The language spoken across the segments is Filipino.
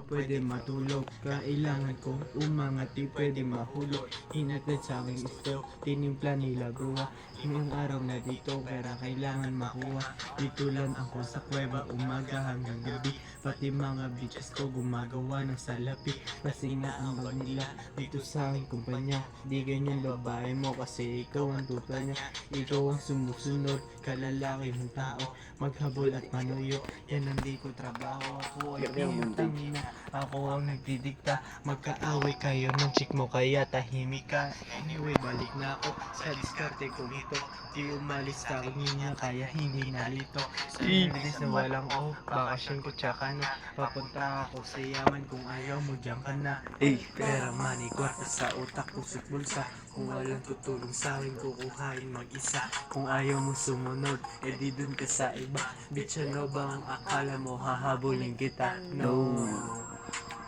Pwede matulog, kailangan kong umangat, di pwede mahulog. Hinatid sa aking gusto, tinimpla nila buwa. Ngayong araw na dito, pera kailangan makuha. Dito lang ako sa kuweba, umaga hanggang gabi. Pati mga bitches ko gumagawa ng salapi. Kasi nga ang bag nila dito sa aking kumpanya. Di ganyan babae mo kasi ikaw ang tuta niya. Ikaw ang sumusunod, kalalaki mong tao. Maghabol at manuyo, yan ang di ko trabaho. Ako ay tangina, ako ang nagdidikta. Magkaaway kayo ng chick mo kaya tahimik ka. Anyway, balik na ako sa diskarte ko dito. Di umalis ka niya kaya hindi nalito. Sa bilis na walang bakasyon ko tsaka na. Papunta ako sa yaman kung ayaw mo diyan ka na. Pera, money, kwarta sa utak, puso't bulsa. Kung walang tutulong sa akin, kukuhain mag-isa. Kung ayaw mo sumunod, edi dun ka sa iba. Bitch, ano ba ang akala mo, hahabulin kita? No.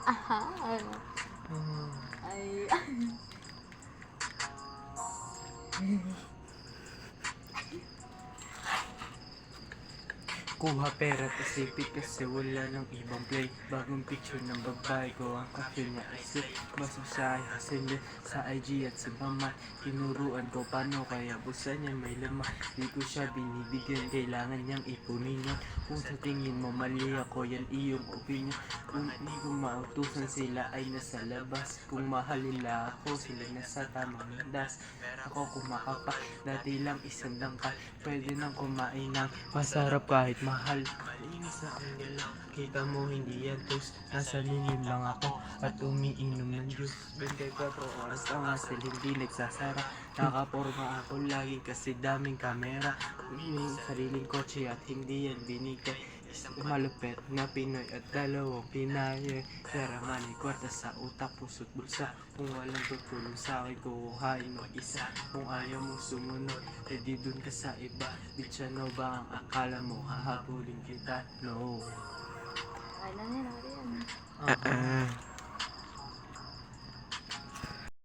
Aha. Ay. Kuha pera Pacific kasi wala ng ibang play. Bagong picture ng babae ko, ang kakil niya ay sick. Basta siya ay hasindi sa IG at sa bamat. Tinuruan ko paano kaya busa niya may laman. Di ko siya binibigyan, kailangan niyang ipunin yan. Kung sa tingin mo mali ako, yan iyong opinion. Kung hindi ko mautusan, sila ay nasa labas. Kung mahal nila ako, sila nasa tamang landas. Ako kumakapa, dati lang isang dangkal. Pwede nang kumain ng masarap kahit mahal. Malinis na ang galaw, kita mo hindi yan toast. Nasa lilim lang ako at umiinom ng juice. 24 oras ang hassle, hindi nagsasara. Nakaporma ako lagi kasi daming kamera. Kunin sariling kotse at hindi yan binigay. Isang malupet na Pinoy at dalawang Pinay. Pera, money, kwarta sa utak, puso't bulsa. Kung walang tutulong sa akin, kukuhain mo isa. Kung ayaw mo sumunod, edi dun ka sa iba. Bitch, ano ba ang akala mo, hahabulin kita? No. Kailan yan natin yan.